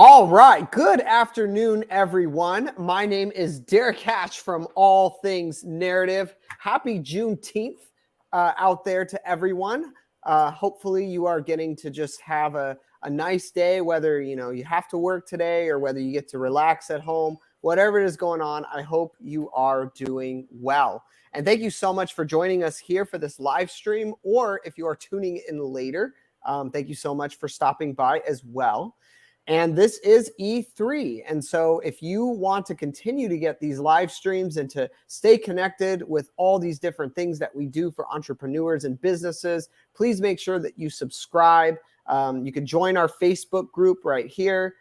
All right. Good afternoon, everyone. My name is Derrick Hatch from All Things Narrative. Happy Juneteenth out there to everyone. Hopefully you are getting to just have a nice day, whether you have to work today or whether you get to relax at home. Whatever it is going on, I hope you are doing well. And thank you so much for joining us here for this live stream, or if you are tuning in later, thank you so much for stopping by as well. And this is E3. And so if you want to continue to get these live streams and to stay connected with all these different things that we do for entrepreneurs and businesses, please make sure that you subscribe. You can join our Facebook group right here.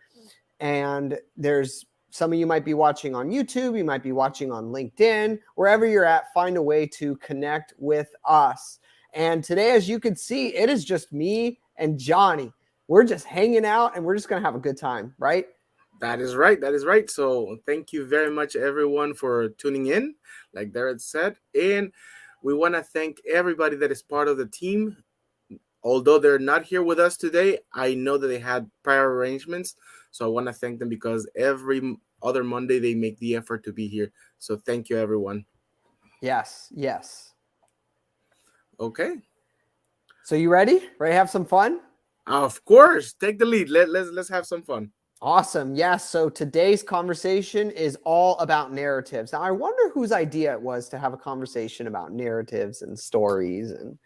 And there's some of you might be watching on YouTube. You might be watching on LinkedIn. Wherever you're at, find a way to connect with us. And today, as you can see, it is just me and Johnny. We're just hanging out and we're just going to have a good time, right? That is right. That is right. So thank you very much, everyone, for tuning in, like Derek said. And we want to thank everybody that is part of the team. Although they're not here with us today, I know that they had prior arrangements. So I want to thank them because every other Monday they make the effort to be here. So thank you, everyone. Yes, yes. Okay. So you ready? Ready to have some fun? Of course. Take the lead. Let's have some fun. Awesome. Yes. So today's conversation is all about narratives. Now, I wonder whose idea it was to have a conversation about narratives and stories. And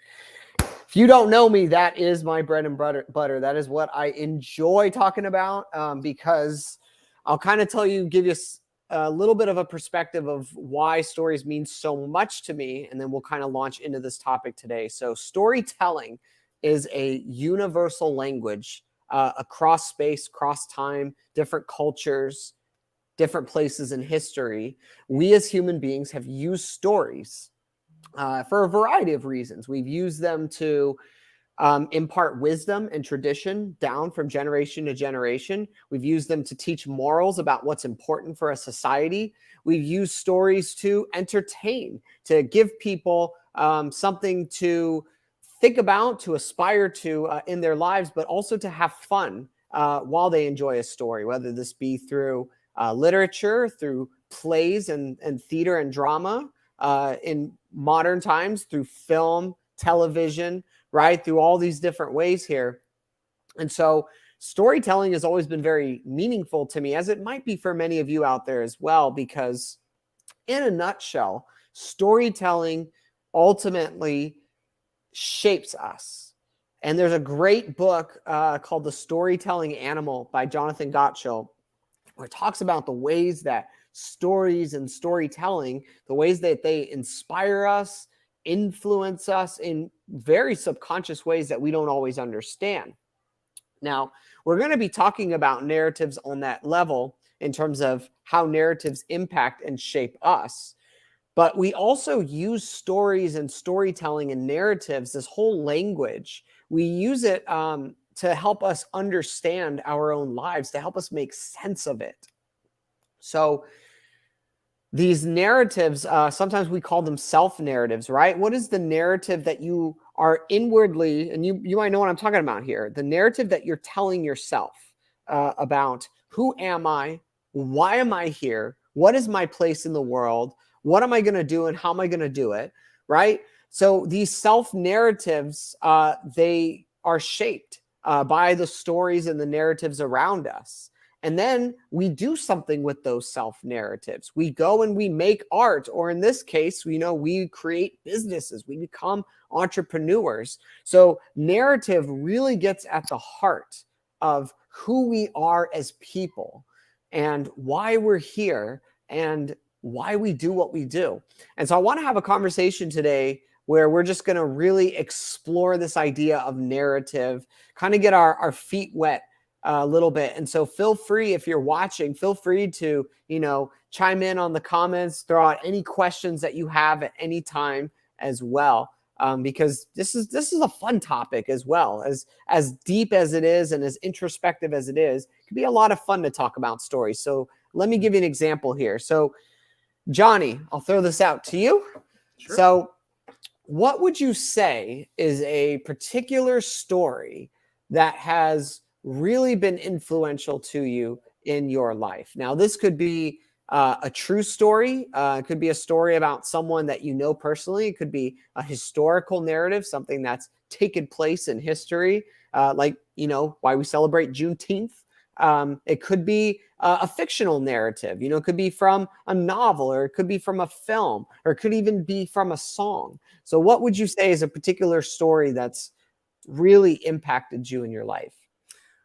if you don't know me, that is my bread and butter. That is what I enjoy talking about because I'll kind of give you a little bit of a perspective of why stories mean so much to me. And then we'll kind of launch into this topic today. So storytelling is a universal language across space, across time, different cultures, different places in history. We as human beings have used stories for a variety of reasons. We've used them to impart wisdom and tradition down from generation to generation. We've used them to teach morals about what's important for a society. We've used stories to entertain, to give people something to think about, to aspire to in their lives, but also to have fun while they enjoy a story, whether this be through literature, through plays and theater and drama, in modern times, through film, television, right? Through all these different ways here. And so storytelling has always been very meaningful to me, as it might be for many of you out there as well, because in a nutshell, storytelling ultimately shapes us. And there's a great book called The Storytelling Animal by Jonathan Gottschall, where it talks about the ways that stories and storytelling, the ways that they inspire us, influence us in very subconscious ways that we don't always understand. Now, we're going to be talking about narratives on that level in terms of how narratives impact and shape us. But we also use stories and storytelling and narratives, this whole language. We use it to help us understand our own lives, to help us make sense of it. So these narratives, sometimes we call them self-narratives, right? What is the narrative that you are inwardly, and you might know what I'm talking about here, the narrative that you're telling yourself about who am I, why am I here, what is my place in the world, what am I going to do and how am I going to do it, right? So these self-narratives, they are shaped by the stories and the narratives around us. And then we do something with those self-narratives. We go and we make art, or in this case, we create businesses. We become entrepreneurs. So narrative really gets at the heart of who we are as people and why we're here and why we do what we do. And so I want to have a conversation today where we're just going to really explore this idea of narrative, kind of get our feet wet a little bit. And so feel free, if you're watching, feel free to, chime in on the comments, throw out any questions that you have at any time as well. Because this is a fun topic as well, as deep as it is and as introspective as it is. It can be a lot of fun to talk about stories. So let me give you an example here. So Johnny, I'll throw this out to you. Sure. So what would you say is a particular story that has really been influential to you in your life? Now, this could be a true story. It could be a story about someone that you know personally. It could be a historical narrative, something that's taken place in history, like, why we celebrate Juneteenth. It could be a fictional narrative. It could be from a novel, or it could be from a film, or it could even be from a song. So what would you say is a particular story that's really impacted you in your life?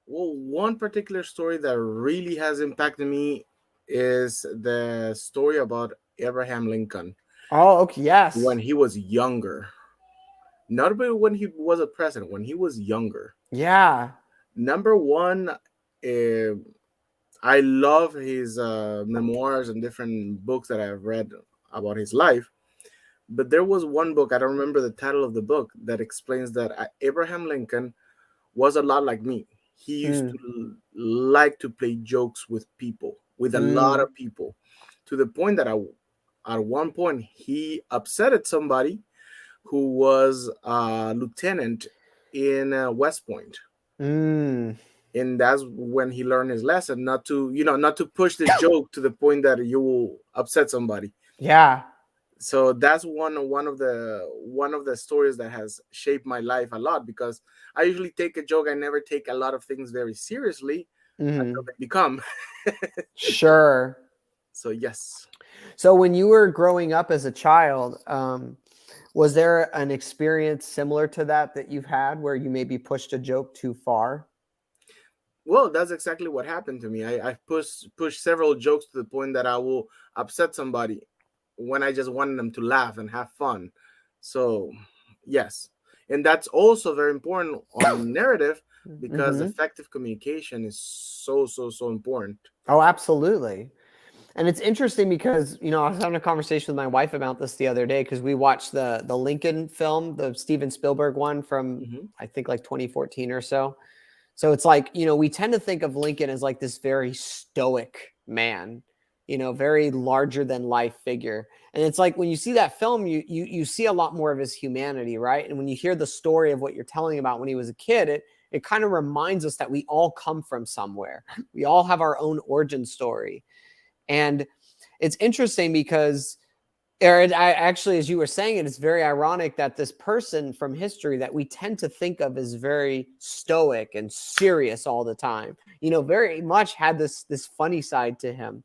Well, one particular story that really has impacted me is the story about Abraham Lincoln Oh, okay. when Yes. he was younger. Not when he was a president, when he was younger. Yeah. Number one, I love his memoirs and different books that I've read about his life. But there was one book, I don't remember the title of the book, that explains that Abraham Lincoln was a lot like me. He used Mm, to like to play jokes with people, with a lot mm, of people, to the point that at one point he upset somebody who was a lieutenant in West Point. mm. And that's when he learned his lesson, not to, not to push the joke to the point that you will upset somebody. Yeah. So that's one of the stories that has shaped my life a lot, because I usually take a joke. I never take a lot of things very seriously until Mm. they become. Sure. So yes. So when you were growing up as a child, was there an experience similar to that you've had where you maybe pushed a joke too far? Well, that's exactly what happened to me. I've pushed several jokes to the point that I will upset somebody when I just wanted them to laugh and have fun. So yes. And that's also very important on narrative, because Hmm. effective communication is so, so, so important. Oh, absolutely. And it's interesting because, I was having a conversation with my wife about this the other day because we watched the Lincoln film, the Steven Spielberg one from, Hmm. I think, like 2014 or so. So it's like, we tend to think of Lincoln as like this very stoic man, very larger than life figure. And it's like when you see that film, you see a lot more of his humanity, right? And when you hear the story of what you're telling about when he was a kid, it kind of reminds us that we all come from somewhere. We all have our own origin story. And it's interesting because, Aaron, I actually, as you were saying it, it's very ironic that this person from history that we tend to think of as very stoic and serious all the time, very much had this funny side to him.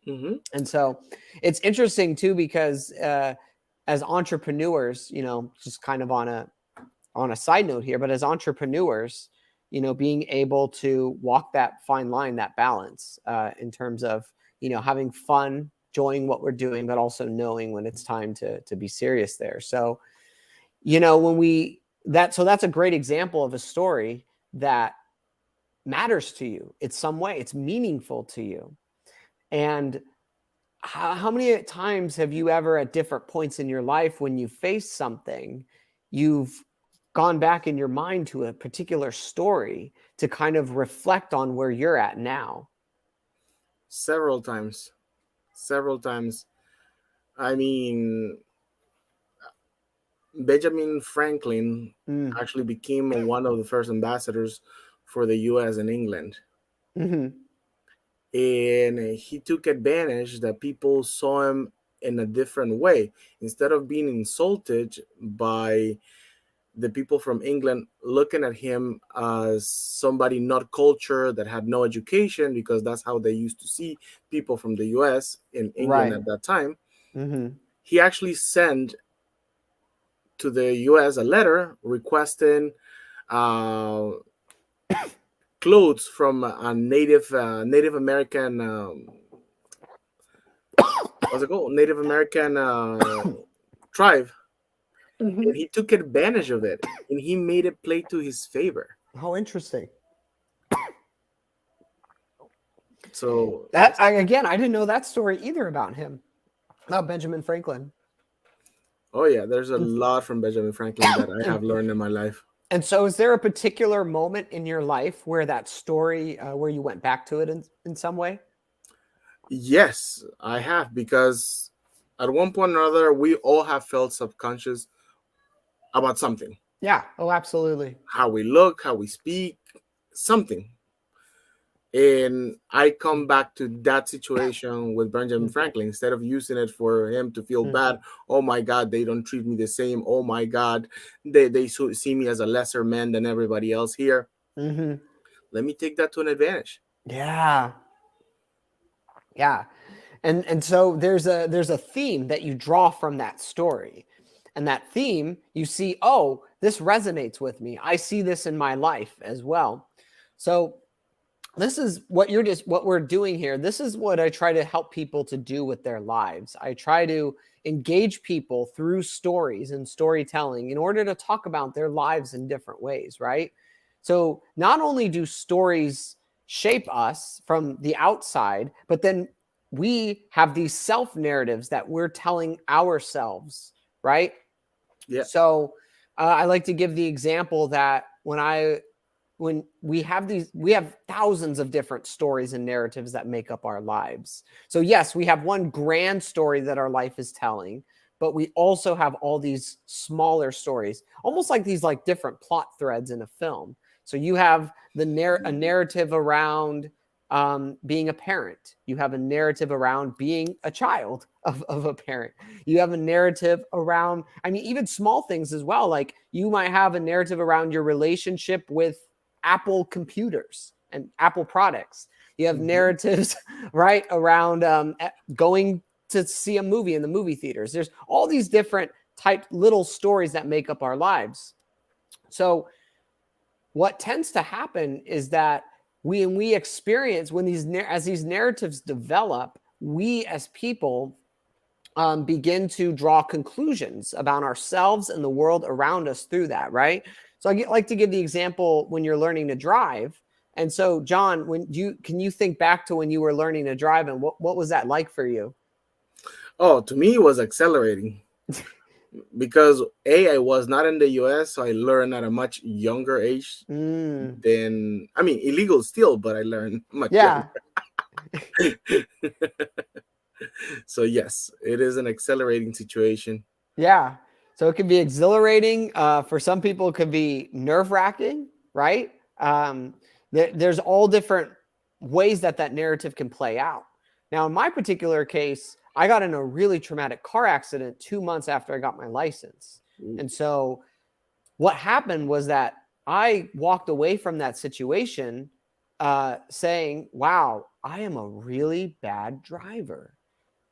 Hmm. And so it's interesting too, because as entrepreneurs, just kind of on a side note here, but as entrepreneurs, being able to walk that fine line, that balance in terms of, having fun, enjoying what we're doing, but also knowing when it's time to be serious there. So, when so that's a great example of a story that matters to you. It's some way, it's meaningful to you. And how many times have you ever, at different points in your life, when you face something, you've gone back in your mind to a particular story to kind of reflect on where you're at now? Several times. Several times. I mean, Benjamin Franklin Mm. actually became one of the first ambassadors for the US and England. Hmm. And he took advantage that people saw him in a different way. Instead of being insulted by the people from England looking at him as somebody not cultured, that had no education, because that's how they used to see people from the US in England Right. at that time, Hmm. he actually sent to the US a letter requesting uh, clothes from a Native American, what's it called, Native American tribe, Hmm. and he took advantage of it, and he made it play to his favor. How interesting. So Again, I didn't know that story either about him, about Benjamin Franklin. oh yeah, there's a lot from Benjamin Franklin that I And have learned in my life. And so, is there a particular moment in your life where that story, where you went back to it in some way? Yes, I have, because at one point or another, we all have felt subconscious about something. Yeah. Oh, absolutely. How we look, how we speak, something. And I come back to that situation with Benjamin Franklin. Instead of using it for him to feel bad, oh my God, they don't treat me the same. Oh my God, they see me as a lesser man than everybody else here. Let me take that to an advantage. Yeah. Yeah. And so there's a theme that you draw from that story. And that theme, you see, oh, this resonates with me. I see this in my life as well. So this is what we're doing here. This is what I try to help people to do with their lives. I try to engage people through stories and storytelling in order to talk about their lives in different ways, right? So not only do stories shape us from the outside, but then we have these self narratives that we're telling ourselves, right? Yeah. So I like to give the example that when we have thousands of different stories and narratives that make up our lives. So yes, we have one grand story that our life is telling, but we also have all these smaller stories, almost like these like different plot threads in a film. So you have a narrative around being a parent. You have a narrative around being a child of a parent. You have a narrative around, I mean, even small things as well. Like you might have a narrative around your relationship with Apple computers and Apple products. You have narratives, right, around going to see a movie in the movie theaters. There's all these different type little stories that make up our lives. So what tends to happen is that we experience when as these narratives develop, we as people begin to draw conclusions about ourselves and the world around us through that, right? So I like to give the example when you're learning to drive. And so, John, can you think back to when you were learning to drive, and what was that like for you? Oh, to me, it was accelerating. Because I was not in the US, so I learned at a much younger age than, I mean, illegal still, but I learned much younger. So yes, it is an accelerating situation. Yeah. So it can be exhilarating. For some people, it could be nerve-wracking, right? There's all different ways that narrative can play out. Now, in my particular case, I got in a really traumatic car accident 2 months after I got my license. And so what happened was that I walked away from that situation saying, wow, I am a really bad driver.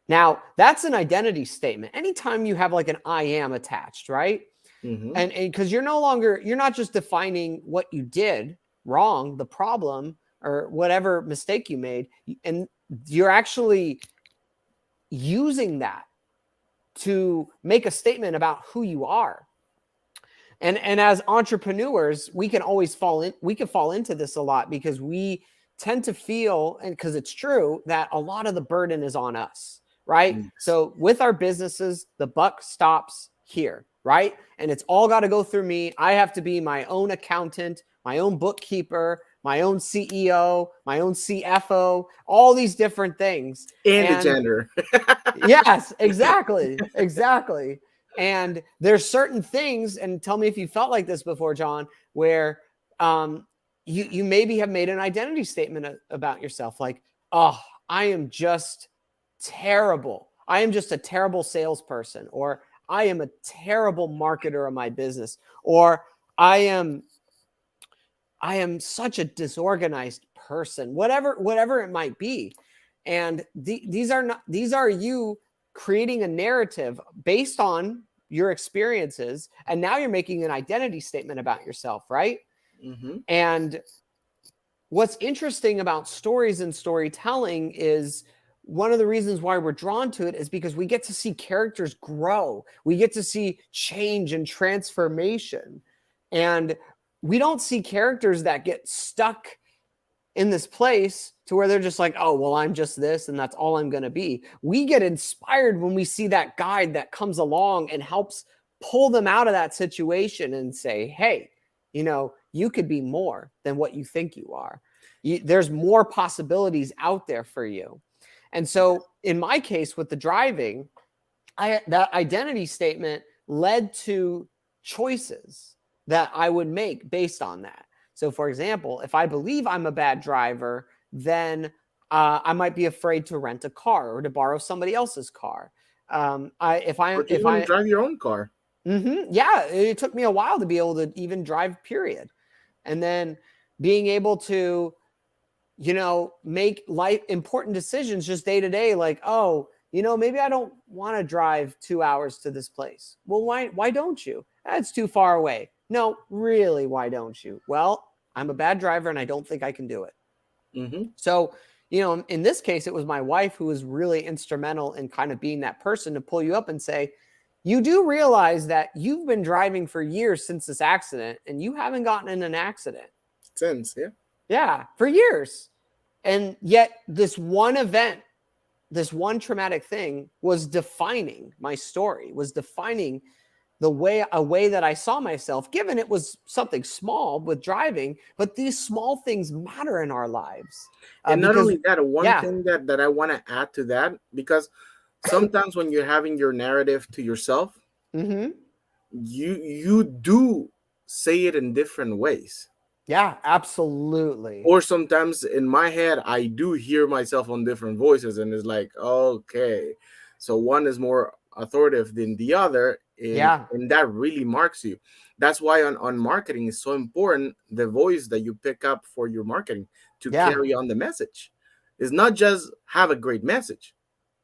Now, that's an identity statement. Anytime you have like an I am attached, right? And because you're not just defining what you did wrong, the problem, or whatever mistake you made, and you're actually using that to make a statement about who you are. And as entrepreneurs, we can fall into this a lot because we tend to feel, and because it's true, that a lot of the burden is on us, right? So with our businesses, the buck stops here, right? And it's all got to go through me. I have to be my own accountant, my own bookkeeper, my own CEO, my own CFO, all these different things. And the gender. Yes, exactly. And there's certain things, and tell me if you felt like this before, John, where you maybe have made an identity statement about yourself, like, oh, I am just terrible. I am just a terrible salesperson, or I am a terrible marketer of my business, or I am such a disorganized person, whatever it might be. And these are you creating a narrative based on your experiences. And now you're making an identity statement about yourself, right? And what's interesting about stories and storytelling is one of the reasons why we're drawn to it is because we get to see characters grow. We get to see change and transformation. And we don't see characters that get stuck in this place to where they're just like, oh, well, I'm just this and that's all I'm going to be. We get inspired when we see that guide that comes along and helps pull them out of that situation and say, hey, you could be more than what you think you are. There's more possibilities out there for you. And so in my case with the driving, that identity statement led to choices that I would make based on that. So for example, if I believe I'm a bad driver, then I might be afraid to rent a car or to borrow somebody else's car. Or to even drive your own car. Yeah, it took me a while to be able to even drive, period. And then being able to, make life important decisions just day to day, like, oh, maybe I don't want to drive 2 hours to this place. Well, why don't you? That's too far away. No, really, why don't you? Well, I'm a bad driver and I don't think I can do it. So, in this case, it was my wife who was really instrumental in kind of being that person to pull you up and say, you do realize that you've been driving for years since this accident and you haven't gotten in an accident. Since, yeah. Yeah, for years. And yet this one event, this one traumatic thing was defining my story, was defining a way that I saw myself, given it was something small with driving, but these small things matter in our lives. And not only that, one thing that I want to add to that, because sometimes when you're having your narrative to yourself, you do say it in different ways. Yeah, absolutely. Or sometimes in my head, I do hear myself on different voices, and it's like, okay, so one is more authoritative than the other, and that really marks you. That's why on marketing is so important, the voice that you pick up for your marketing to carry on the message. It's not just have a great message.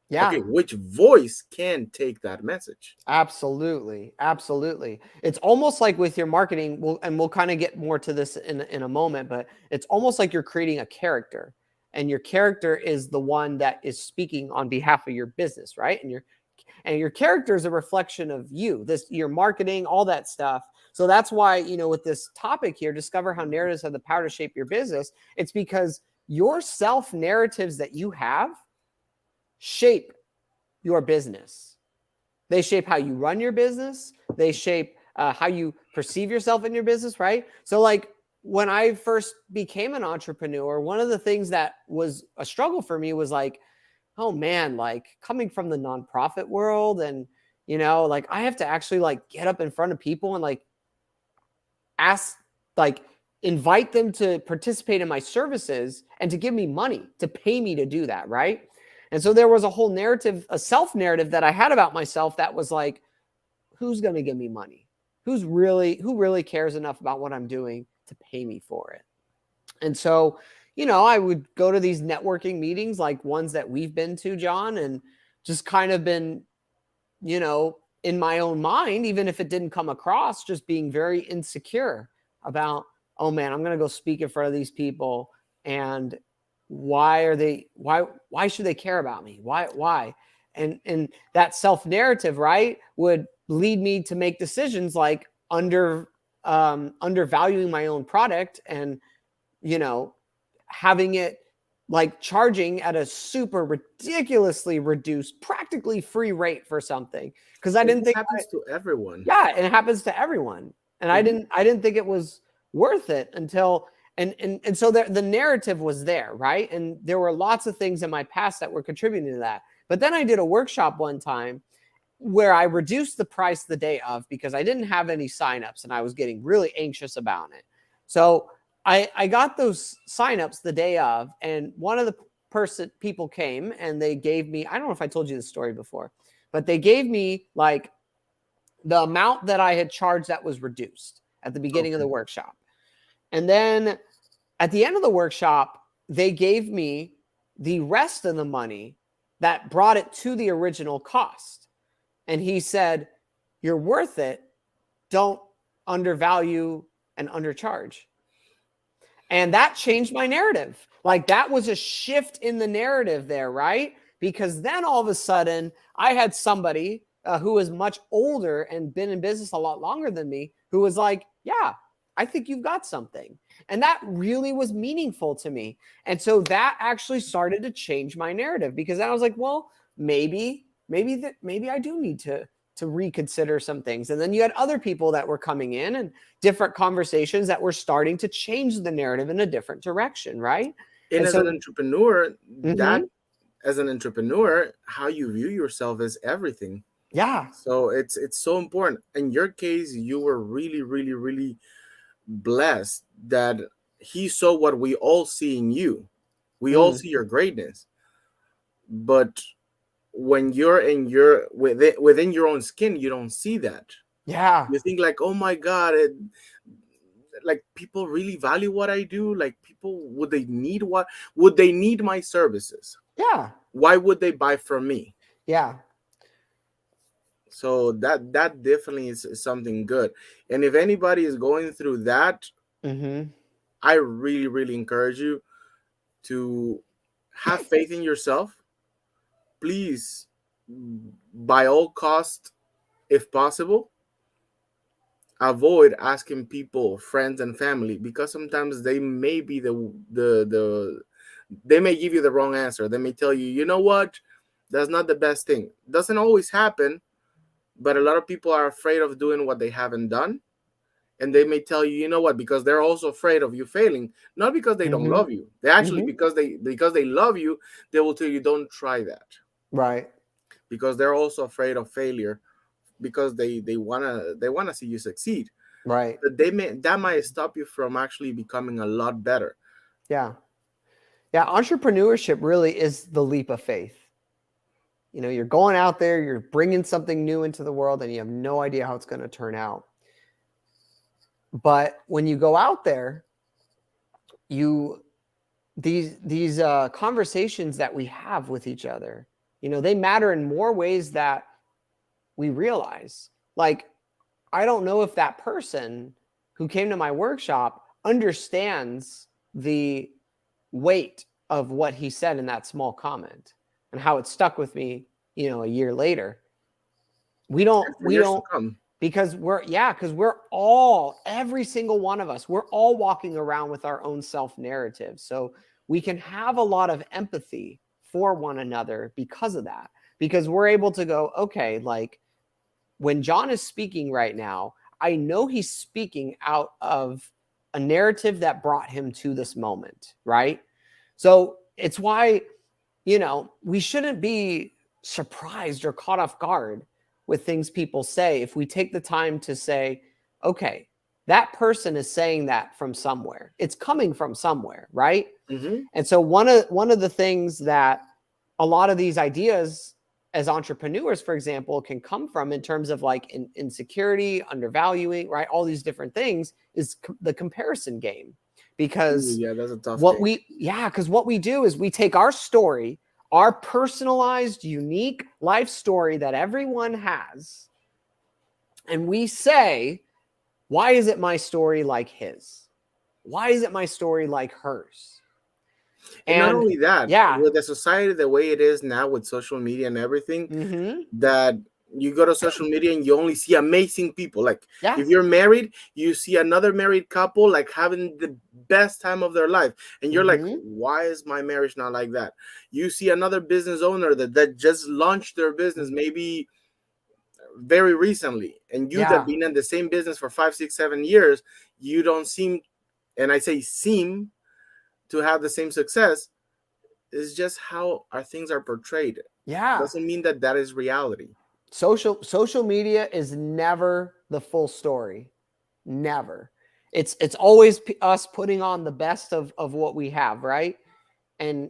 Yeah. Okay, which voice can take that message? Absolutely. Absolutely. It's almost like with your marketing, we'll kind of get more to this in a moment, but it's almost like you're creating a character, and your character is the one that is speaking on behalf of your business, right? And your character is a reflection of you, your marketing, all that stuff. So that's why, with this topic here, discover how narratives have the power to shape your business. It's because your self narratives that you have shape your business. They shape how you run your business. They shape how you perceive yourself in your business, right? So like when I first became an entrepreneur, one of the things that was a struggle for me was like, oh man, like coming from the nonprofit world, and like I have to actually like get up in front of people and like ask, like invite them to participate in my services and to give me money, to pay me to do that, right? And so there was a whole narrative, a self-narrative that I had about myself that was like, who's going to give me money? Who really cares enough about what I'm doing to pay me for it? And so, I would go to these networking meetings like ones that we've been to, John, and just kind of been, in my own mind, even if it didn't come across, just being very insecure about, oh man, I'm going to go speak in front of these people, and why should they care about me? Why? And that self-narrative, right, would lead me to make decisions like undervaluing my own product, and having it like charging at a super ridiculously reduced, practically free rate for something, because I didn't think it happens to everyone. Yeah, and it happens to everyone, and I didn't think it was worth it until. And so the narrative was there, right? And there were lots of things in my past that were contributing to that. But then I did a workshop one time where I reduced the price the day of because I didn't have any signups and I was getting really anxious about it. So I got those signups the day of, and one of the people came and they gave me, I don't know if I told you this story before, but they gave me like the amount that I had charged that was reduced at the beginning of the workshop. And then at the end of the workshop, they gave me the rest of the money that brought it to the original cost. And he said, you're worth it. Don't undervalue and undercharge. And that changed my narrative. Like that was a shift in the narrative there, right? Because then all of a sudden I had somebody who was much older and been in business a lot longer than me, who was like, yeah, I think you've got something. And that really was meaningful to me. And so that actually started to change my narrative, because then I was like, well, maybe I do need to reconsider some things. And then you had other people that were coming in and different conversations that were starting to change the narrative in a different direction, right? And as an entrepreneur, as an entrepreneur, how you view yourself is everything. Yeah. So it's so important. In your case, you were really, really, really blessed that he saw what we all see in you. We all see your greatness, but when you're in your within your own skin, you don't see that. Yeah. You think like, oh my God, like people really value what I do. Like people, would they need my services? Yeah. Why would they buy from me? Yeah. So that definitely is something good. And if anybody is going through that, Mm-hmm. I really, really encourage you to have faith in yourself. Please, by all cost, if possible, avoid asking people, friends and family, because sometimes they may be the they may give you the wrong answer. They may tell you, you know what, that's not the best thing. Doesn't always happen, but a lot of people are afraid of doing what they haven't done. And they may tell you, you know what, because they're also afraid of you failing, not because they don't Mm-hmm. love you. They actually, Mm-hmm. because they love you, they will tell you, don't try that, Right. because they're also afraid of failure, because they wanna see you succeed. Right. But that might stop you from actually becoming a lot better. Yeah. Yeah. Entrepreneurship really is the leap of faith. You know, you're going out there, you're bringing something new into the world, and you have no idea how it's going to turn out. But when you go out there, these conversations that we have with each other, you know, they matter in more ways that we realize. Like, I don't know if that person who came to my workshop understands the weight of what he said in that small comment and how it stuck with me, you know, a year later. We For years to don't, come. because we're all, every single one of us, we're all walking around with our own self narrative. So we can have a lot of empathy for one another because of that, because we're able to go, okay, like when John is speaking right now, I know he's speaking out of a narrative that brought him to this moment, right? So it's why, you know, we shouldn't be surprised or caught off guard with things people say if we take the time to say, okay, that person is saying that from somewhere. It's coming from somewhere, right? Mm-hmm. And so one of the things that a lot of these ideas as entrepreneurs, for example, can come from in terms of like insecurity, undervaluing, right? All these different things is the comparison game. Ooh, Because yeah, that's a tough what game. because what we do is we take our story, our personalized, unique life story that everyone has, and we say, why is it my story like his? Why is it my story like hers? And not And only that, yeah. with the society the way it is now, with social media and everything, Mm-hmm. that you go to social media and you only see amazing people. Like Yeah. if you're married, you see another married couple like having the best time of their life, and you're like, Mm-hmm. why is my marriage not like that? You see another business owner that just launched their business maybe very recently, and you that Yeah. been in the same business for 5 6 7 years, you don't seem, and I say seem, to have the same success. Is just how our things are portrayed. Yeah. Doesn't mean that that is reality. Social media is never the full story. Never. It's always us putting on the best of what we have, right? And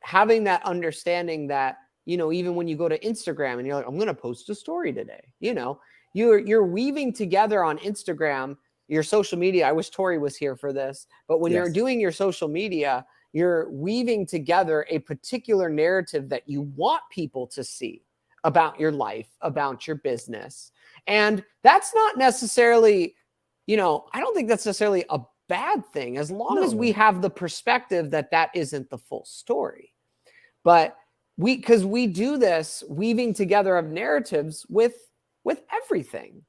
having that understanding that, you know, even when you go to Instagram and you're like, I'm going to post a story today, you know, you're weaving together on Instagram your social media. I wish Tori was here for this, but when you're Yes. doing your social media, you're weaving together a particular narrative that you want people to see about your life, about your business. And that's not necessarily, you know, I don't think that's necessarily a bad thing as long as we No. have the perspective that that isn't the full story. But because we do this weaving together of narratives with everything.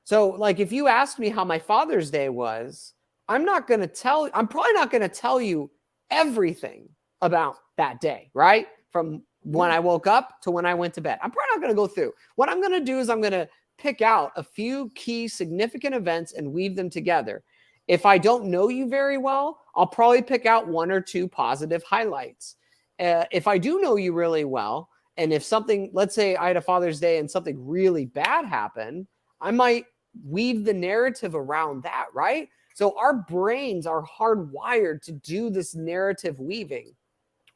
So like if you ask me how my Father's Day was, I'm probably not going to tell you everything about that day, right? From when I woke up to when I went to bed. I'm probably not going to go through. What I'm going to do is I'm going to pick out a few key significant events and weave them together. If I don't know you very well, I'll probably pick out one or two positive highlights. If I do know you really well, and if something, let's say I had a Father's Day and something really bad happened, I might weave the narrative around that, right? So our brains are hardwired to do this narrative weaving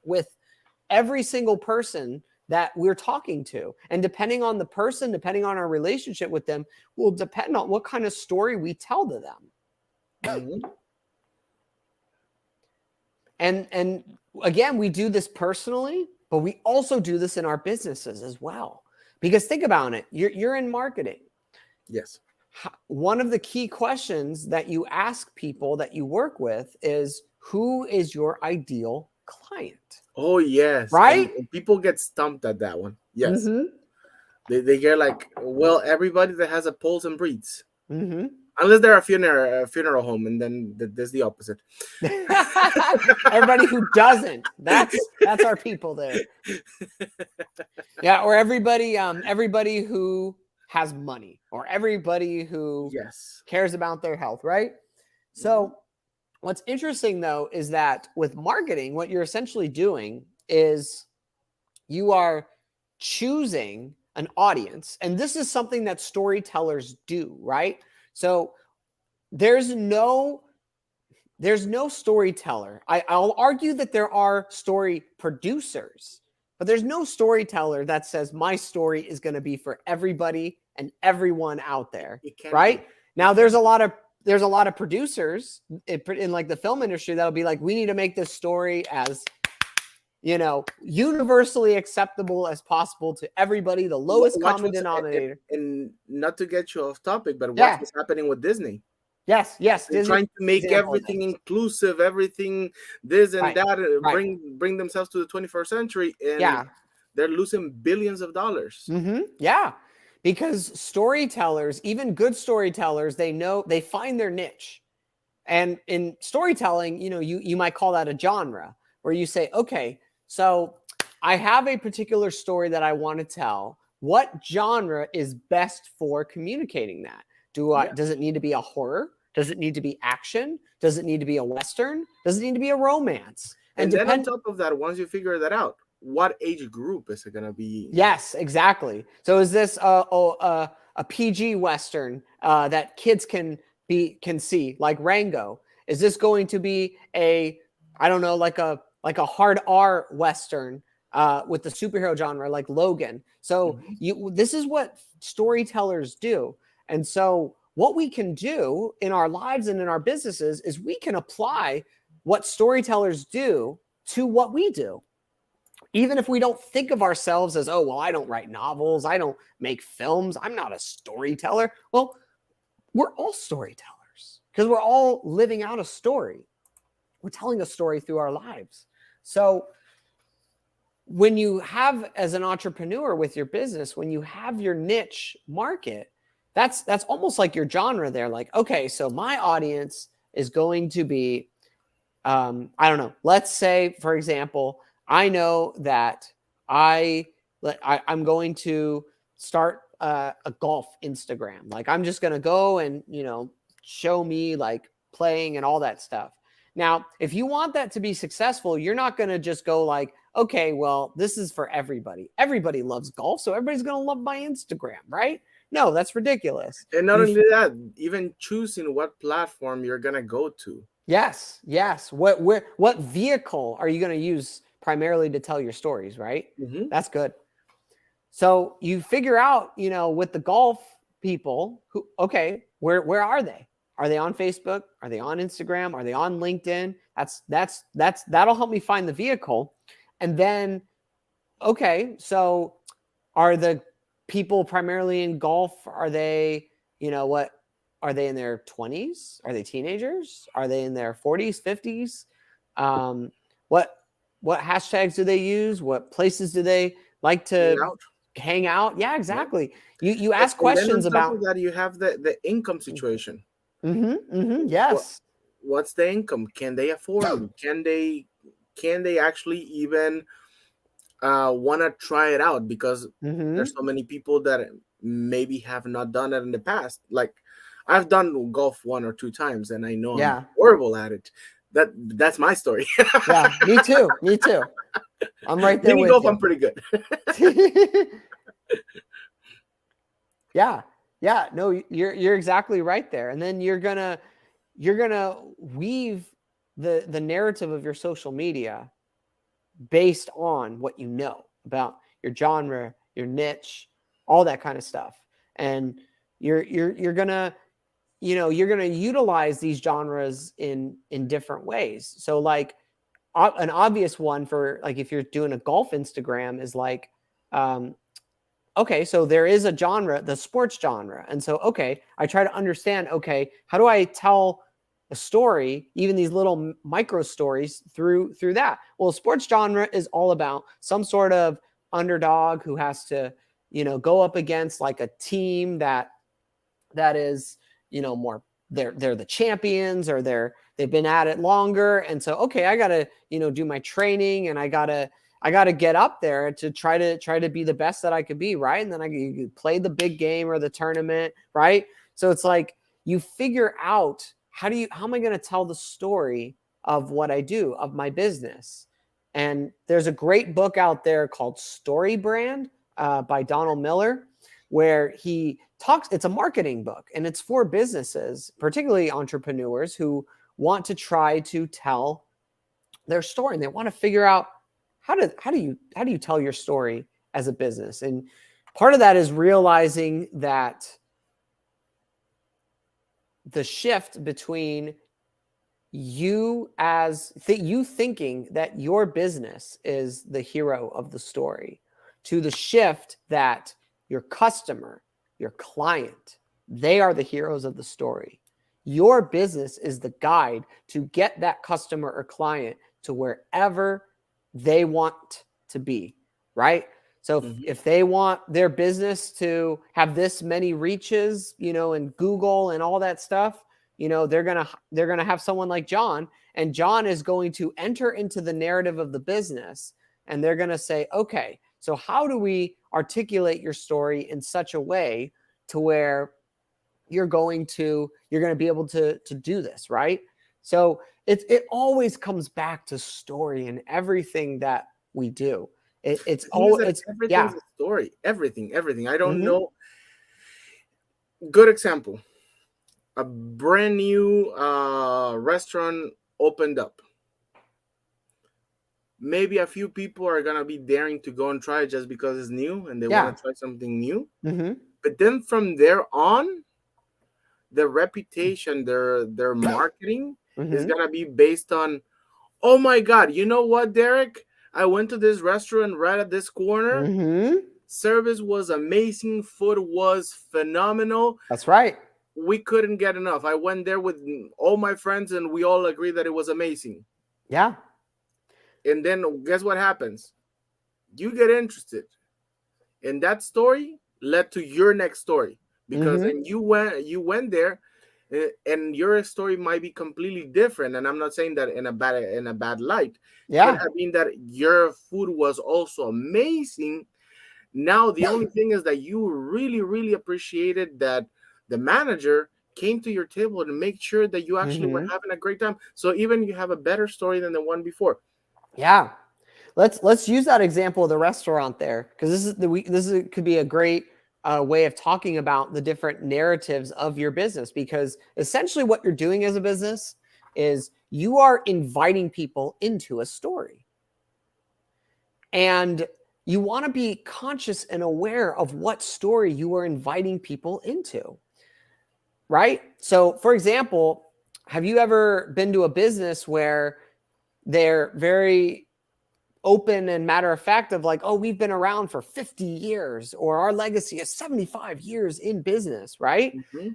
with every single person that we're talking to. And depending on the person, depending on our relationship with them, will depend on what kind of story we tell to them. Mhm. And again, we do this personally, but we also do this in our businesses as well. Because think about it, you're in marketing. Yes. One of the key questions that you ask people that you work with is, who is your ideal client? Oh yes. Right? And people get stumped at that one. Yes. Mm-hmm. They get like, well, everybody that has a pulse and breathes. Mm-hmm. Unless they're a funeral home, and then there's the opposite. Everybody who doesn't, that's our people there. Yeah, or everybody who has money, or everybody who Yes. cares about their health, right? So what's interesting though is that with marketing, what you're essentially doing is you are choosing an audience, and this is something that storytellers do, right? So there's no storyteller. I'll argue that there are story producers, but there's no storyteller that says my story is going to be for everybody and everyone out there, right? Now there's a lot of producers in like the film industry that'll be like, we need to make this story as, you know, universally acceptable as possible to everybody, the lowest common denominator. And not to get you off topic, but watch what's happening with Disney. Yes. They're trying to make everything inclusive, everything this and that, bring themselves to the 21st century, and they're losing billions of dollars. Mm-hmm. Yeah, because storytellers, even good storytellers, they find their niche. And in storytelling, you know, you might call that a genre, where you say, okay, so I have a particular story that I want to tell. What genre is best for communicating that? Does it need to be a horror? Does it need to be action? Does it need to be a Western? Does it need to be a romance? And then on top of that, once you figure that out, what age group is it going to be? Yes, exactly. So is this a PG Western that kids can see, like Rango? Is this going to be like a hard R Western with the superhero genre like Logan? So this is what storytellers do. And so what we can do in our lives and in our businesses is we can apply what storytellers do to what we do. Even if we don't think of ourselves as, oh, well, I don't write novels, I don't make films, I'm not a storyteller. Well, we're all storytellers because we're all living out a story. We're telling a story through our lives. So when you have, as an entrepreneur with your business, when you have your niche market, that's almost like your genre there. Like, okay, so my audience is going to be, I don't know. Let's say, for example, I know that I'm going to start a golf Instagram. Like, I'm just going to go and, you know, show me like playing and all that stuff. Now, if you want that to be successful, you're not going to just go like, okay, well, this is for everybody. Everybody loves golf, so everybody's going to love my Instagram, right? No, that's ridiculous. And not only that, even choosing what platform you're going to go to. Yes. What vehicle are you going to use primarily to tell your stories, right? That's good. So you figure out, you know, with the golf people, where are they? Are they on Facebook? Are they on Instagram? Are they on LinkedIn? That'll help me find the vehicle. And then, okay, so are the people primarily in golf, are they, you know, what, are they in their 20s? Are they teenagers? Are they in their 40s, 50s? What hashtags do they use? What places do they like to hang out? Yeah, exactly. You ask questions about that. You have the income situation. Yes. What's the income? Can they afford? Can they actually even want to try it out? Because there's so many people that maybe have not done it in the past. Like, I've done golf 1 or 2 times, and I know I'm horrible at it. That's my story. Yeah, me too. I'm right there with golf, you. I'm pretty good. Yeah. No, you're exactly right there. And then you're gonna weave the narrative of your social media based on what you know about your genre, your niche, all that kind of stuff. And you're gonna, you're gonna utilize these genres in different ways. So like an obvious one for like if you're doing a golf Instagram is like, okay, so there is a genre, the sports genre. And so, okay, I try to understand, okay, how do I tell a story, even these little micro stories through that? Well, sports genre is all about some sort of underdog who has to, go up against like a team that is, more, they're the champions, or they've been at it longer. And so, okay, I got to, do my training, and I got to get up there to try to be the best that I could be. Right. And then I play the big game or the tournament. Right. So it's like you figure out how am I going to tell the story of what I do, of my business? And there's a great book out there called Story Brand by Donald Miller, where he talks, it's a marketing book, and it's for businesses, particularly entrepreneurs who want to try to tell their story, and they want to figure out how do you tell your story as a business. And part of that is realizing that the shift between you thinking that your business is the hero of the story, to the shift that your customer, your client, they are the heroes of the story. Your business is the guide to get that customer or client to wherever they want to be, right? So if they want their business to have this many reaches, in Google and all that stuff, they're going to have someone like John, and John is going to enter into the narrative of the business, and they're going to say, okay, so how do we articulate your story in such a way to where you're going to be able to do this, right? So it always comes back to story in everything that we do. It's everything's a story. Everything. I don't know. Good example. A brand new restaurant opened up. Maybe a few people are gonna be daring to go and try it just because it's new and they want to try something new. But then from there on, the reputation, their marketing is gonna be based on, oh my God, you know what, Derek? I went to this restaurant right at this corner. Service was amazing. Food was phenomenal. That's right. We couldn't get enough. I went there with all my friends and we all agreed that it was amazing. Yeah. And then guess what happens? You get interested. And that story led to your next story. Because then you went there, and your story might be completely different. And I'm not saying that in a bad light. Yeah. I mean that your food was also amazing. Now the only thing is that you really, really appreciated that the manager came to your table and make sure that you actually were having a great time. So even you have a better story than the one before. Yeah. Let's use that example of the restaurant there, because this could be a great way of talking about the different narratives of your business, because essentially what you're doing as a business is you are inviting people into a story. And you want to be conscious and aware of what story you are inviting people into, right? So for example, have you ever been to a business where they're very open and matter of fact of like, oh, we've been around for 50 years, or our legacy is 75 years in business, right?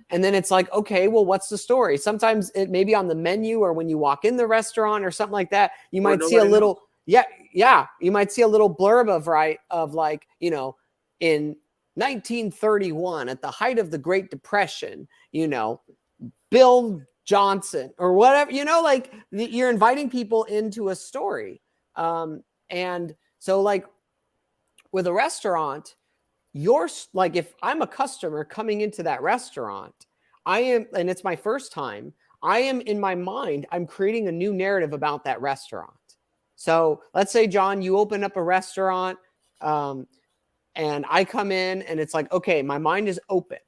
And then it's like, okay, well, what's the story? Sometimes it may be on the menu, or when you walk in the restaurant or something like that, you might see a little, you might see a little blurb of like, in 1931, at the height of the Great Depression, Bill Johnson or whatever, like you're inviting people into a story. And so like with a restaurant, you're like, if I'm a customer coming into that restaurant, and it's my first time, I am in my mind, I'm creating a new narrative about that restaurant. So let's say, John, you open up a restaurant, and I come in and it's like, okay, my mind is open.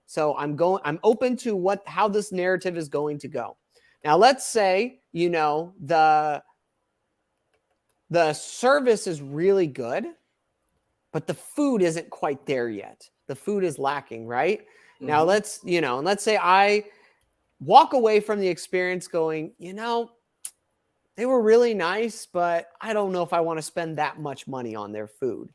So I'm open to how this narrative is going to go. Now, let's say, the service is really good, but the food isn't quite there yet. The food is lacking, right? Mm-hmm. Now let's say I walk away from the experience going, they were really nice, but I don't know if I want to spend that much money on their food.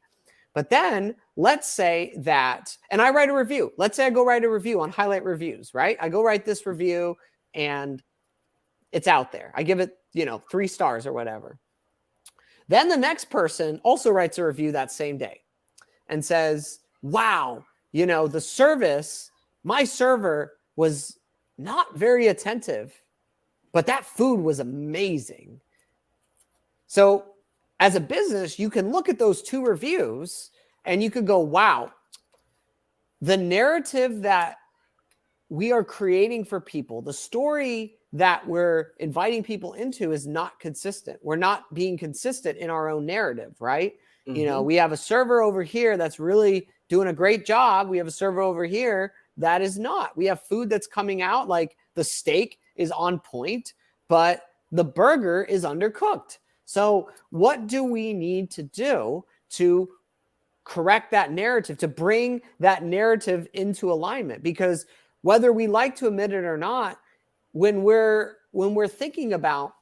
But then let's say that, and I write a review. Let's say I go write a review on Highlight Reviews, right? I go write this review and it's out there. I give it, 3 stars or whatever. Then the next person also writes a review that same day and says, wow, the service, my server was not very attentive, but that food was amazing. So as a business, you can look at those 2 reviews and you could go, wow, the narrative that we are creating for people, the story that we're inviting people into is not consistent. We're not being consistent in our own narrative, right? Mm-hmm. We have a server over here that's really doing a great job. We have a server over here that is not. We have food that's coming out, like the steak is on point, but the burger is undercooked. So what do we need to do to correct that narrative, to bring that narrative into alignment? Because whether we like to admit it or not, when we're thinking about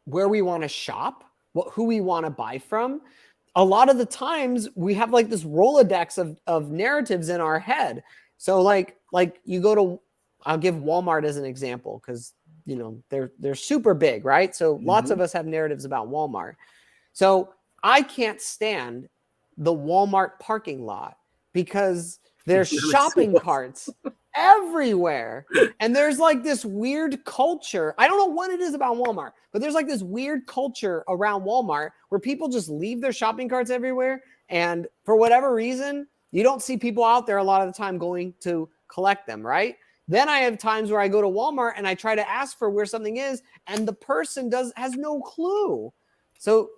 where we want to shop, who we want to buy from, a lot of the times we have like this Rolodex of narratives in our head. So like you go to, I'll give Walmart as an example because they're super big, right? So lots of us have narratives about Walmart. So I can't stand the Walmart parking lot because there's shopping carts everywhere. And there's like this weird culture. I don't know what it is about Walmart, but there's like this weird culture around Walmart where people just leave their shopping carts everywhere. And for whatever reason, you don't see people out there a lot of the time going to collect them, right? Then I have times where I go to Walmart and I try to ask for where something is and the person has no clue. So,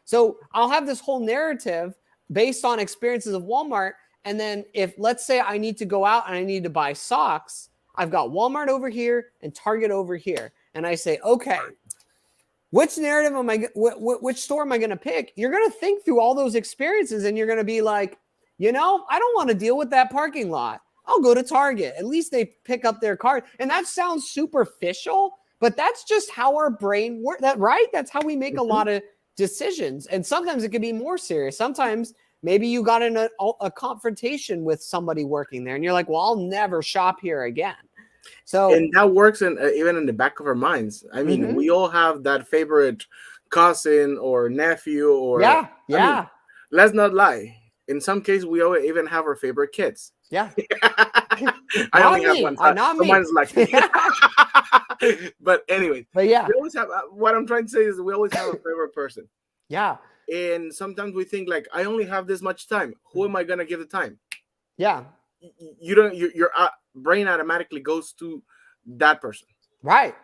so I'll have this whole narrative based on experiences of Walmart. And then if, let's say I need to go out and I need to buy socks, I've got Walmart over here and Target over here. And I say, okay, which narrative which store am I going to pick? You're going to think through all those experiences and you're going to be like, I don't want to deal with that parking lot. I'll go to Target. At least they pick up their cart. And that sounds superficial, but that's just how our brain works, right? That's how we make a lot of decisions. And sometimes it can be more serious. Sometimes maybe you got in a confrontation with somebody working there and you're like, well, I'll never shop here again. So, and that works even in the back of our minds. I mean, we all have that favorite cousin or nephew or yeah. I mean, let's not lie. In some cases, we all even have our favorite kids. Yeah. I only have one. Not me. Mine's lucky. But anyway. But yeah. We always have, what I'm trying to say is we always have a favorite person. Yeah. And sometimes we think like, I only have this much time. Who am I going to give the time? Yeah. Your brain automatically goes to that person. Right.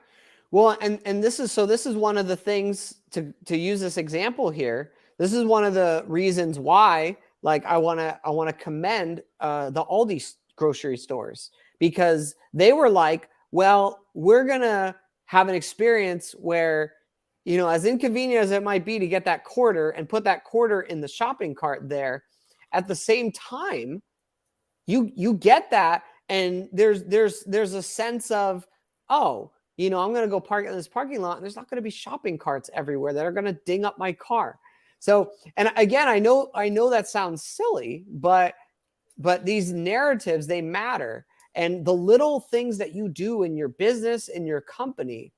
Well, and this is one of the things to use this example here. This is one of the reasons why, like, I want to commend the Aldi grocery stores, because they were like, well, we're going to have an experience where, as inconvenient as it might be to get that quarter and put that quarter in the shopping cart there, at the same time, you get that. And there's a sense of, oh, I'm going to go park in this parking lot and there's not going to be shopping carts everywhere that are going to ding up my car. So, and again, I know that sounds silly, but these narratives, they matter. And the little things that you do in your business, in your company,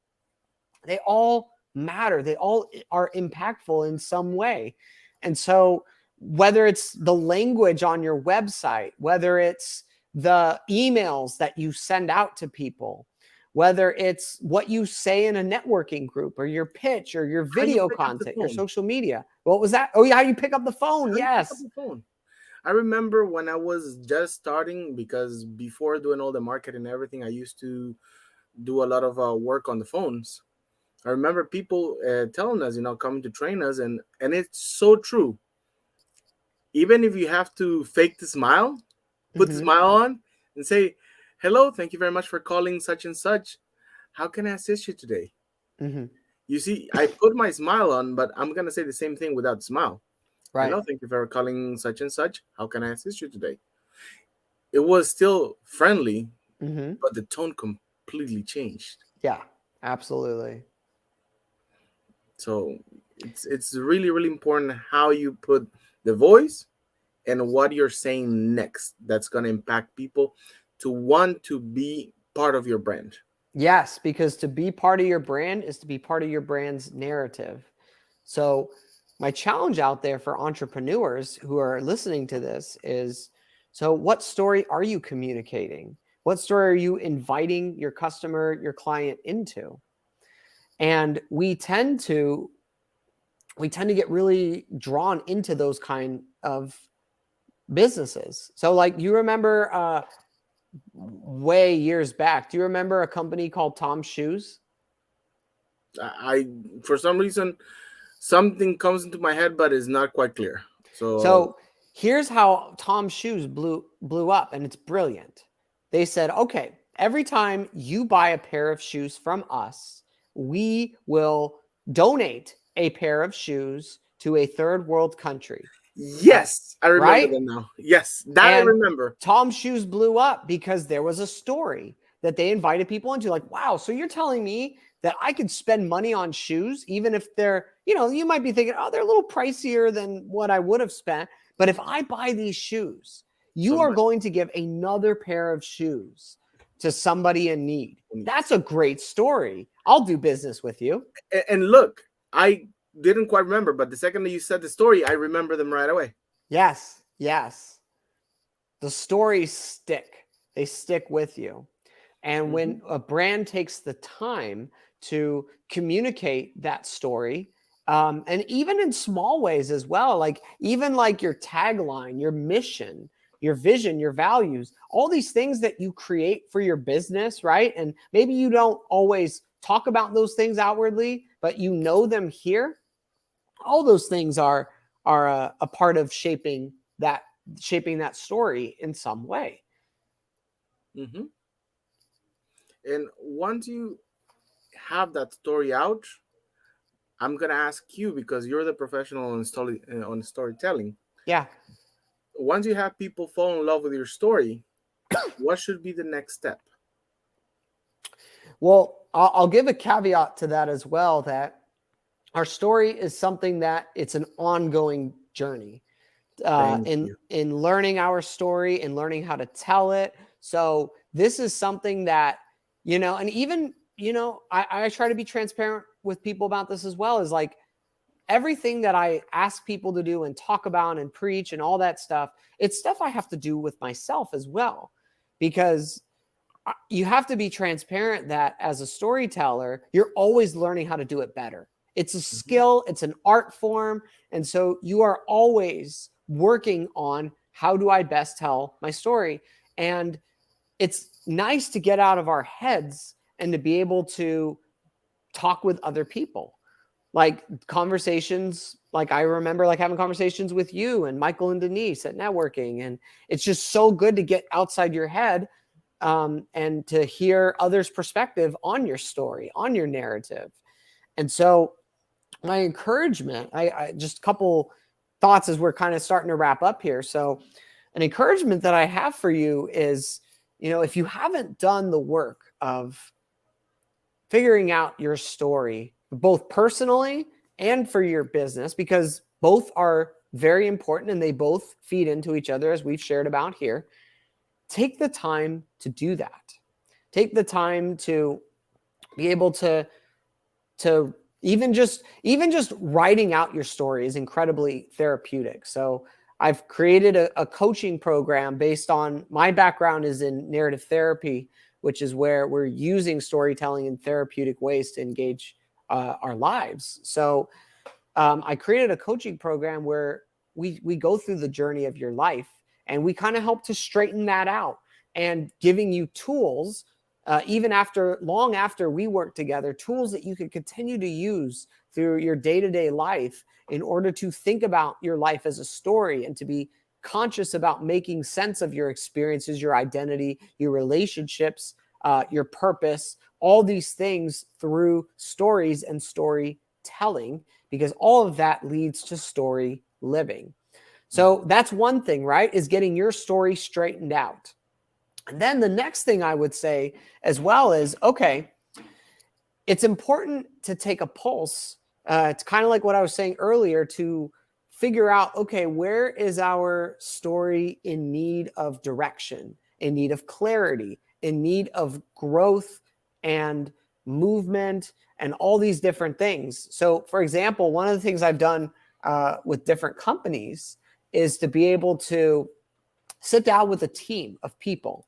they all matter. They all are impactful in some way. And so whether it's the language on your website, whether it's the emails that you send out to people, whether it's what you say in a networking group or your pitch or your video content, your social media. What was that? Oh yeah, how you pick up the phone. Yes. I remember when I was just starting, because before doing all the marketing and everything, I used to do a lot of work on the phones. I remember people telling us, coming to train us, and it's so true. Even if you have to fake the smile, put the smile on and say, hello, thank you very much for calling such and such. How can I assist you today? You see, I put my smile on, but I'm gonna say the same thing without smile. Right. Hello, thank you for calling such and such. How can I assist you today? It was still friendly, Mm-hmm. but the tone completely changed. Yeah, absolutely. So it's really really important how you put the voice and what you're saying next. That's gonna impact people to want to be part of your brand. Yes, because to be part of your brand is to be part of your brand's narrative. So, my challenge out there for entrepreneurs who are listening to this is, so what story are you communicating? What story are you inviting your customer, your client into? And we tend to get really drawn into those kind of businesses. So like you remember way years back, do you remember a company called Tom's Shoes? I for some reason something comes into my head, but it's not quite clear. So So here's how Tom's Shoes blew up, and it's brilliant. They said, okay, every time you buy a pair of shoes from us, we will donate a pair of shoes to a third world country. yes, I remember Right? them now. Yes, that I And remember. Tom's Shoes blew up because there was a story that they invited people into. Like, wow, so you're telling me that I could spend money on shoes, even if they're, you might be thinking, oh, they're a little pricier than what I would have spent. But if I buy these shoes, you are Somebody, going to give another pair of shoes to somebody in need. That's a great story. I'll do business with you. and look, I didn't quite remember, but the second that you said the story, I remember them right away. Yes, yes. The stories stick. They stick with you. And when a brand takes the time to communicate that story, and even in small ways as well, like even like your tagline, your mission, your vision, your values, all these things that you create for your business, right? And maybe you don't always talk about those things outwardly, but you know them here. All those things are a part of shaping that story in some way. Mm-hmm. And once you have that story out, I'm gonna ask you because you're the professional on storytelling. Yeah. Once you have people fall in love with your story, what should be the next step? Well, I'll give a caveat to that as well, that our story is something that it's an ongoing journey Thank in you. learning our story and learning how to tell it. So this is something that, and even, I try to be transparent with people about this as well, is like everything that I ask people to do and talk about and preach and all that stuff, it's stuff I have to do with myself as well, because you have to be transparent that as a storyteller, you're always learning how to do it better. It's a skill, it's an art form. And so you are always working on how do I best tell my story. And it's nice to get out of our heads and to be able to talk with other people. Like conversations, like I remember like having conversations with you and Michael and Denise at networking. And it's just so good to get outside your head and to hear others' perspective on your story, on your narrative. And so my encouragement, I just a couple thoughts as we're kind of starting to wrap up here. So an encouragement that I have for you is, if you haven't done the work of figuring out your story, both personally and for your business, because both are very important and they both feed into each other, as we've shared about here, take the time to do that. Take the time to be able to even just writing out your story is incredibly therapeutic. So I've created a coaching program based on my background is in narrative therapy, which is where we're using storytelling in therapeutic ways to engage our lives. So I created a coaching program where we go through the journey of your life and we kind of help to straighten that out and giving you tools, even long after we work together, tools that you can continue to use through your day-to-day life in order to think about your life as a story and to be conscious about making sense of your experiences, your identity, your relationships, your purpose, all these things through stories and storytelling, because all of that leads to story living. So that's one thing, right? Is getting your story straightened out. And then the next thing I would say as well is, okay, it's important to take a pulse. It's kind of like what I was saying earlier, to figure out, okay, where is our story in need of direction, in need of clarity, in need of growth and movement and all these different things. So for example, one of the things I've done with different companies is to be able to sit down with a team of people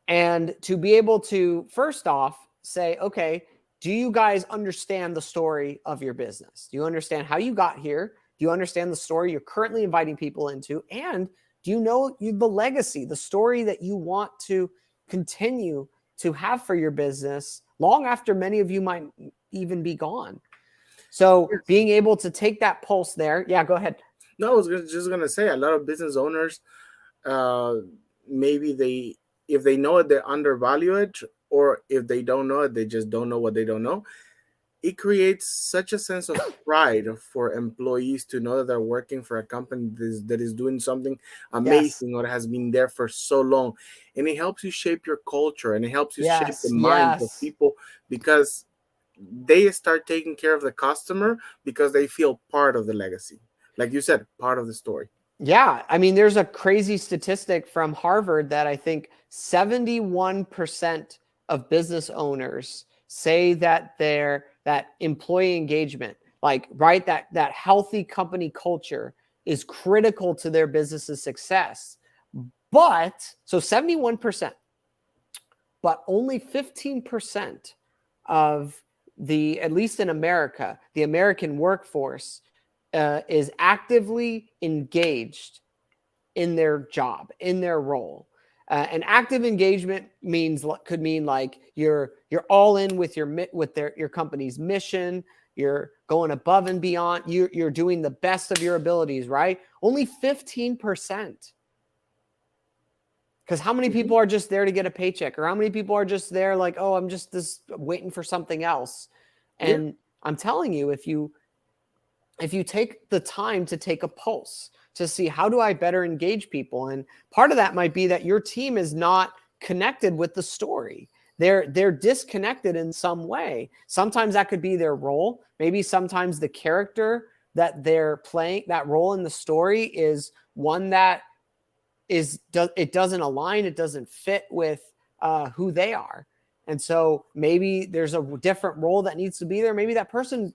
and to be able to, first off, say, okay, do you guys understand the story of your business? Do you understand how you got here? Do you understand the story you're currently inviting people into? And do you know the legacy, the story that you want to continue to have for your business long after many of you might even be gone? So being able to take that pulse there. Yeah, go ahead. No, I was just going to say, a lot of business owners, maybe if they know it, they undervalue it, or if they don't know it, they just don't know what they don't know. It creates such a sense of pride for employees to know that they're working for a company that is doing something amazing, or has been there for so long. And it helps you shape your culture, and it helps you shape the minds of people, because they start taking care of the customer because they feel part of the legacy. Like you said, part of the story. Yeah. I mean, there's a crazy statistic from Harvard that I think 71% of business owners say that that employee engagement, like, right, that healthy company culture is critical to their business's success. But so 71%, but only 15% of the, at least in America, the American workforce is actively engaged in their job, in their role. And active engagement could mean like you're all in with your company's mission. You're going above and beyond. You're doing the best of your abilities, right? Only 15%. Because how many people are just there to get a paycheck, or how many people are just there like, oh, I'm just waiting for something else? And I'm telling you, if you take the time to take a pulse to see, how do I better engage people? And part of that might be that your team is not connected with the story. They're disconnected in some way. Sometimes that could be their role. Maybe sometimes the character that they're playing, that role in the story, is one that it doesn't align. It doesn't fit with who they are. And so maybe there's a different role that needs to be there. Maybe that person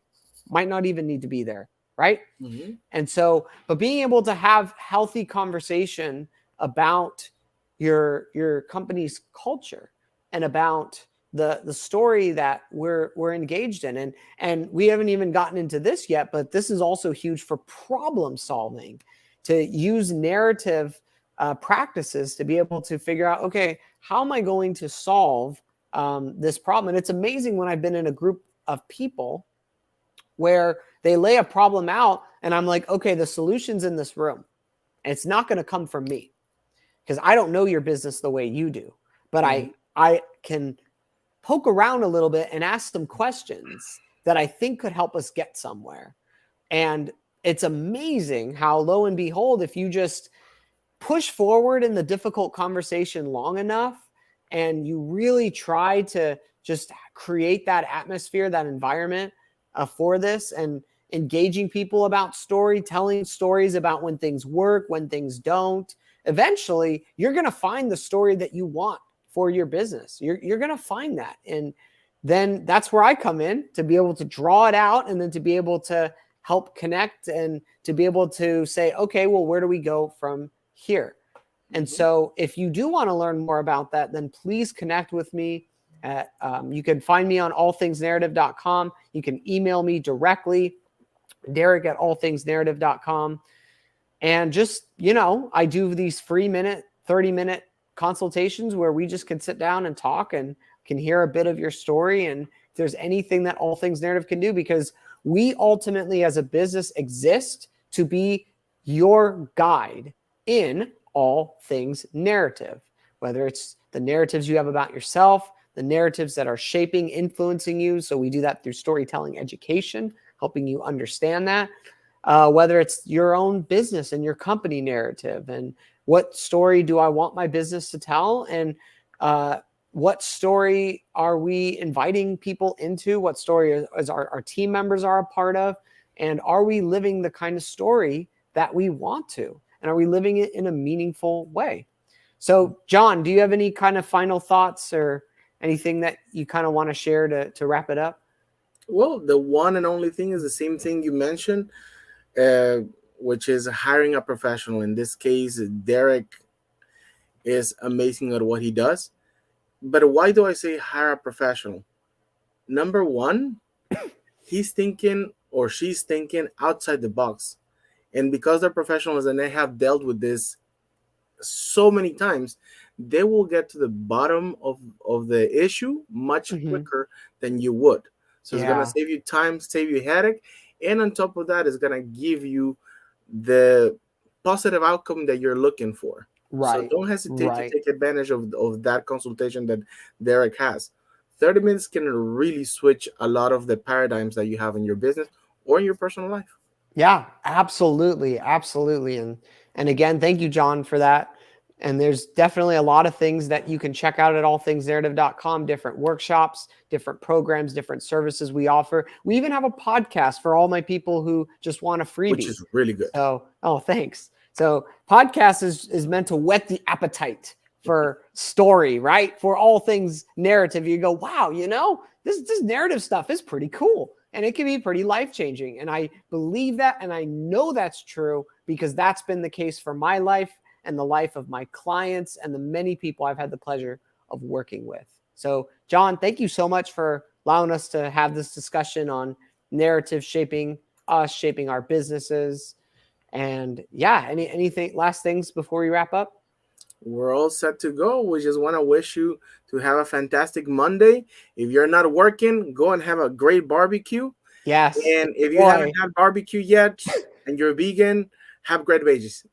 might not even need to be there. Right. Mm-hmm. And so, but being able to have healthy conversation about your company's culture and about the story that we're engaged in. And we haven't even gotten into this yet, but this is also huge for problem solving, to use narrative practices to be able to figure out, okay, how am I going to solve this problem? And it's amazing when I've been in a group of people where they lay a problem out and I'm like, okay, the solution's in this room. And it's not going to come from me because I don't know your business the way you do. But I can poke around a little bit and ask some questions that I think could help us get somewhere. And it's amazing how, lo and behold, if you just push forward in the difficult conversation long enough and you really try to just create that atmosphere, that environment for this, and engaging people about story, telling stories about when things work, when things don't, eventually you're going to find the story that you want for your business. You're going to find that. And then that's where I come in, to be able to draw it out and then to be able to help connect and to be able to say, okay, well, where do we go from here? And so if you do want to learn more about that, then please connect with me. You can find me on allthingsnarrative.com. You can email me directly, Derrick@allthingsnarrative.com. And just, I do these free 30-minute consultations where we just can sit down and talk and can hear a bit of your story. And if there's anything that All Things Narrative can do, because we ultimately as a business exist to be your guide in all things narrative, whether it's the narratives you have about yourself, the narratives that are shaping, influencing you. So we do that through storytelling education, helping you understand that. Whether it's your own business and your company narrative, and what story do I want my business to tell, and what story are we inviting people into, what story is our team members are a part of, and are we living the kind of story that we want to, and are we living it in a meaningful way? So John, do you have any kind of final thoughts or anything that you kind of want to share to wrap it up? Well, the one and only thing is the same thing you mentioned, which is hiring a professional. In this case, Derrick is amazing at what he does. But why do I say hire a professional? Number one, he's thinking or she's thinking outside the box. And because they're professionals and they have dealt with this so many times, they will get to the bottom of the issue much quicker than you would. So it's going to save you time, save you headache. And on top of that, it's going to give you the positive outcome that you're looking for. Right. So don't hesitate to take advantage of that consultation that Derrick has. 30 minutes can really switch a lot of the paradigms that you have in your business or in your personal life. Yeah, absolutely. Absolutely. And again, thank you, John, for that. And there's definitely a lot of things that you can check out at allthingsnarrative.com, different workshops, different programs, different services we offer. We even have a podcast for all my people who just want a freebie. Which is really good. So, thanks. So podcast is meant to whet the appetite for story, right? For all things narrative. You go, wow, this narrative stuff is pretty cool. And it can be pretty life-changing. And I believe that, and I know that's true because that's been the case for my life and the life of my clients and the many people I've had the pleasure of working with. So, John, thank you so much for allowing us to have this discussion on narrative shaping us, shaping our businesses. And yeah, anything, last things before we wrap up? We're all set to go. We just want to wish you to have a fantastic Monday. If you're not working, go and have a great barbecue. Yes. And if you haven't had barbecue yet and you're vegan, have great veggies.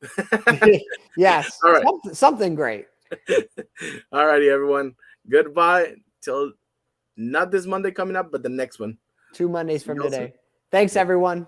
Yes. All right. Something great. All righty, everyone. Goodbye till not this Monday coming up, but the next one. 2 Mondays from today. Thanks, everyone.